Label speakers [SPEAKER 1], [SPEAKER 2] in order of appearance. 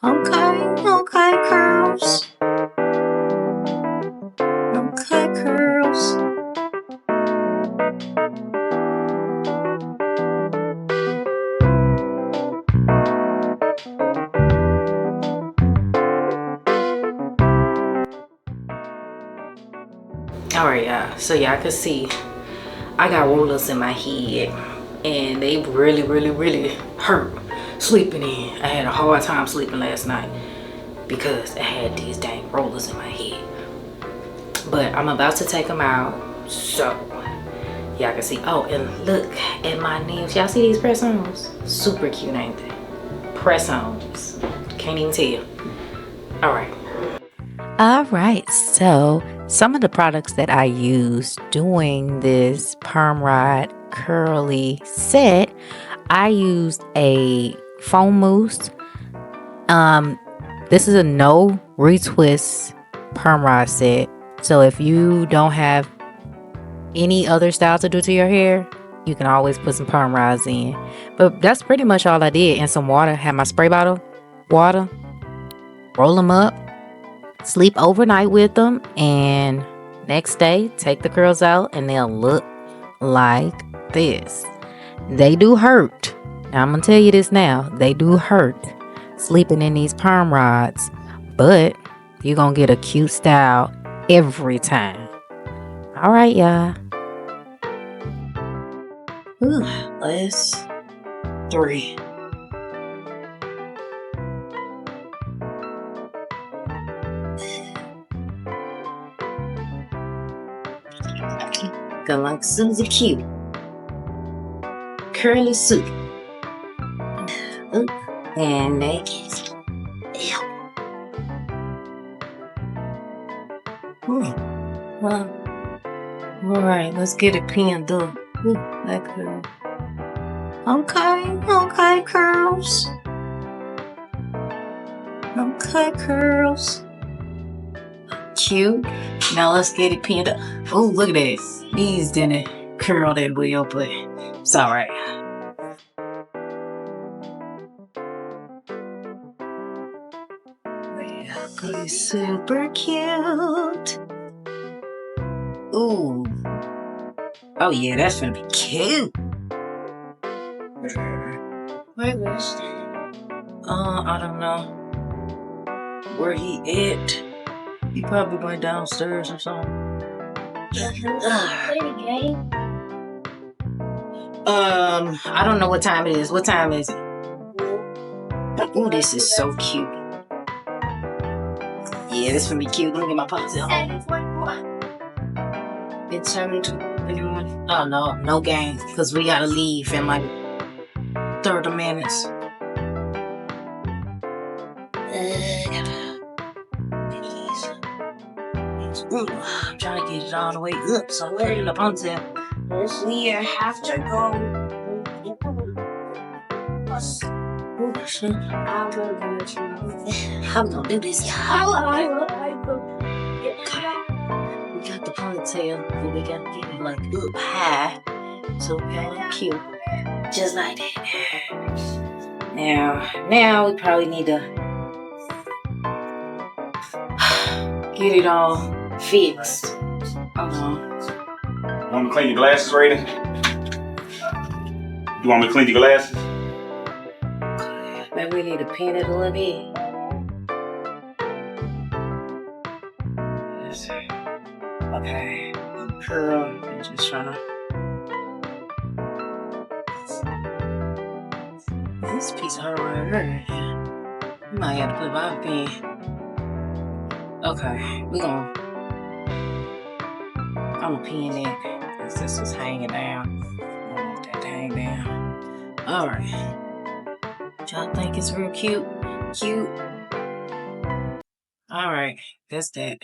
[SPEAKER 1] Okay, curls. Okay, curls. Alright, y'all. So y'all can see I got rollers in my head, and they really hurt sleeping in. I had a hard time sleeping last night because I had these dang rollers in my head. But I'm about to take them out, so y'all can see. Oh, and look at my nails. Y'all see these press-ons? Super cute, ain't they? Press-ons. Can't even tell. Alright, so some of the products that I used doing this perm rod curly set, I used a foam mousse. This is a no retwist perm rod set. So if you don't have any other style to do to your hair, you can always put some perm rods in. But that's pretty much all I did. And some water. Had my spray bottle, water, roll them up, sleep overnight with them, and next day take the curls out and they'll look like this. They do hurt. Now I'm gonna tell you this now, they do hurt sleeping in these perm rods, but you're gonna get a cute style every time. All right, y'all. Last 3. Got like Susie Q. Curly Sue. And naked. Alright, let's get it pinned up. That curl. Okay, curls. Okay, curls. Cute. Now let's get it pinned up. Oh, look at that. These didn't curl that well, but it's alright. Super cute. Ooh. Oh yeah, that's gonna be cute. Where was I don't know where he at. He probably went downstairs or something.
[SPEAKER 2] Play the game.
[SPEAKER 1] I don't know what time it is. What time is it? Ooh, this is so cute. Yeah, this gonna be cute. Let me get my ponytail. It's 7:21. Oh no game, cause we gotta leave in like 30 minutes. I'm trying to get it all the way up, so we're in the ponytail. We have to go. I'm gonna do this. We got the ponytail, but we gotta get it like up high, so we got it cute, just like that. Now we probably need to get it all fixed. Hold on.
[SPEAKER 3] You want me to clean your glasses, Raiden? You want me to clean your glasses?
[SPEAKER 1] Maybe we need to pin it a little bit. Okay. Curl. I'm just trying to. This piece of her right here. You might have to put my pin. Okay, I'm gonna pin it because this is hanging down. I don't want that to hang down. Alright. Y'all think it's real cute? Alright, that's that.